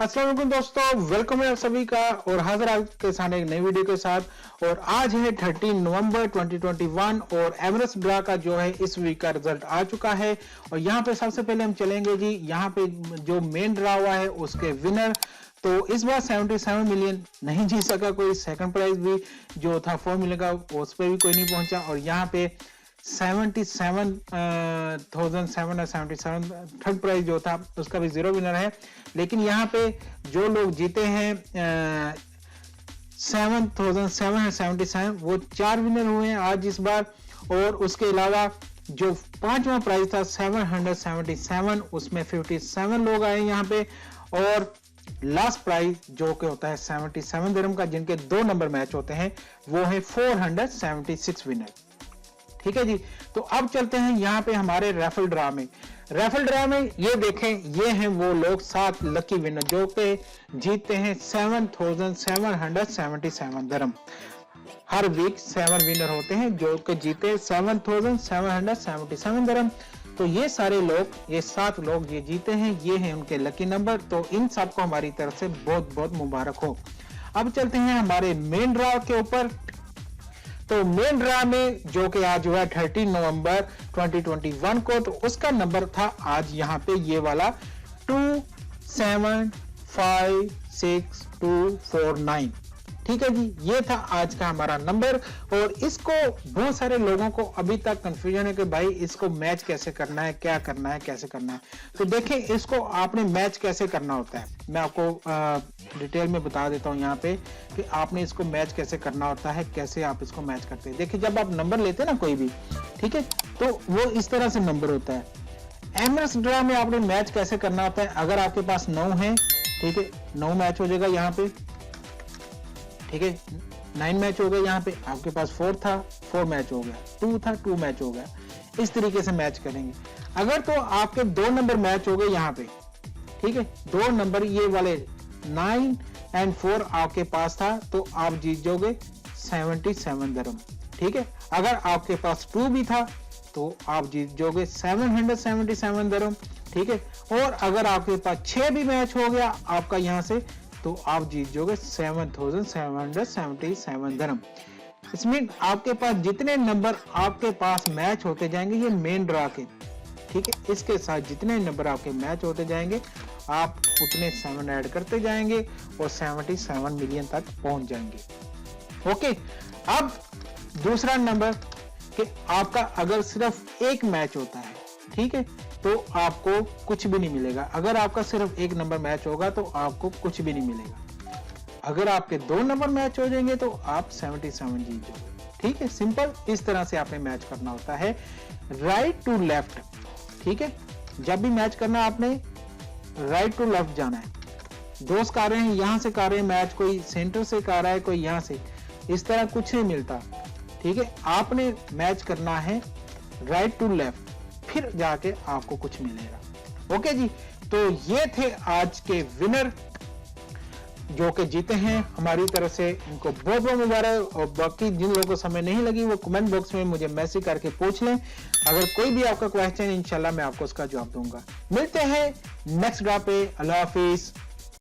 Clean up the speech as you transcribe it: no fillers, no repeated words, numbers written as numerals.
अस्सलाम वालेकुम दोस्तों, वेलकम है आप सभी का और हाजिर आपके सामने एक नई वीडियो के साथ। और आज है 13 नवंबर 2021 और एवरेस्ट ड्रा का जो है इस वीक का रिजल्ट आ चुका है। और यहाँ पे सबसे पहले हम चलेंगे जी, यहाँ पे जो मेन ड्रा हुआ है उसके विनर। तो इस बार 77 मिलियन नहीं जीत सका कोई, सेकंड प्राइज भी जो था 4 मिलियन का उस पर भी कोई नहीं पहुंचा। और यहाँ पे 77,777 थर्ड प्राइज जो था उसका भी जीरो विनर है। लेकिन यहाँ पे जो लोग जीते हैं 7,777 वो 4 विनर हुए हैं आज इस बार। और उसके अलावा जो पांचवा प्राइज था 777 उसमें 57 लोग आए यहाँ पे। और लास्ट प्राइज जो कि होता है 77 दिरहम का, जिनके 2 नंबर मैच होते हैं, वो है 476 विनर। ठीक है जी। तो अब चलते हैं यहाँ पे हमारे रेफल ड्रा में। रेफल ड्रा में ये देखें, ये हैं वो लोग 7 लकी विनर जो कि जीतते हैं 7,777 दिरहम। हर वीक 7 विनर होते हैं जो कि जीते 7,777 दिरहम। तो ये सारे लोग, ये 7 लोग ये जीते हैं, ये हैं उनके लकी नंबर। तो इन सबको हमारी तरफ से बहुत बहुत मुबारक हो। अब चलते हैं हमारे मेन ड्रा के ऊपर। तो मेन ड्रा में जो कि आज हुआ 13 नवंबर 2021 को, तो उसका नंबर था आज यहाँ पे ये वाला 2756,249। ठीक है जी, ये था आज का हमारा नंबर। और इसको बहुत सारे लोगों को अभी तक कंफ्यूजन है कि भाई इसको मैच कैसे करना है, क्या करना है, कैसे करना है। तो देखें, इसको आपने मैच कैसे करना होता है, मैं आपको डिटेल में बता देता हूं यहाँ पे कि आपने इसको मैच कैसे करना होता है, कैसे आप इसको मैच करते हैं। देखिए, जब आप नंबर लेते हैं ना कोई भी, ठीक है, तो वो इस तरह से नंबर होता है। एवरेस्ट ड्रा में आपने मैच कैसे करना होता है, अगर आपके पास 9 है, ठीक है, 9 मैच हो जाएगा यहाँ पे, ठीक है, 9 मैच हो गए। यहाँ पे आपके पास 4 था, 4 मैच हो गया, 2 था, 2 मैच हो गया। इस तरीके से मैच करेंगे। अगर तो आपके 2 नंबर मैच हो गए यहाँ पे, ठीक है, 2 नंबर ये वाले 9 और 4 आपके पास था, तो आप जीत जाओगे 77 दिरहम। ठीक है, अगर आपके पास 2 भी था तो आप जीत जाओगे 777 दिरहम। ठीक है, और अगर आपके पास 6 भी मैच हो गया आपका यहाँ से, तो आप जीत जाओगे 7,777 दिरहम। इसमें आपके पास जितने नंबर आपके पास मैच होते जाएंगे, ये मेन ड्रा के, ठीक है, इसके साथ जितने नंबर आपके मैच होते जाएंगे आप उतने 7 ऐड करते जाएंगे और 77 मिलियन तक पहुंच जाएंगे। ओके, अब दूसरा नंबर कि आपका अगर सिर्फ एक मैच होता है, ठीक है, तो आपको कुछ भी नहीं मिलेगा। अगर आपका सिर्फ एक नंबर मैच होगा तो आपको कुछ भी नहीं मिलेगा। अगर आपके 2 नंबर मैच हो जाएंगे तो आप 77 जीत जाओगे। ठीक है, सिंपल इस तरह से आपने मैच करना होता है, राइट टू लेफ्ट। ठीक है, जब भी मैच करना आपने राइट टू लेफ्ट जाना है। दोस्त कर रहे हैं, यहां से कर रहे हैं मैच, कोई सेंटर से कर रहा है, कोई यहां से, इस तरह कुछ नहीं मिलता। ठीक है, आपने मैच करना है राइट टू लेफ्ट, फिर जाके आपको कुछ मिलेगा। ओके जी, तो ये थे आज के विनर जो कि जीते हैं हमारी तरफ से, इनको बहुत बहुत मुबारक। और बाकी जिन लोगों को समय नहीं लगी वो कमेंट बॉक्स में मुझे मैसेज करके पूछ लें। अगर कोई भी आपका क्वेश्चन, इंशाल्लाह मैं आपको उसका जवाब दूंगा। मिलते हैं नेक्स्ट ड्रा पे। अल्लाह हाफिज।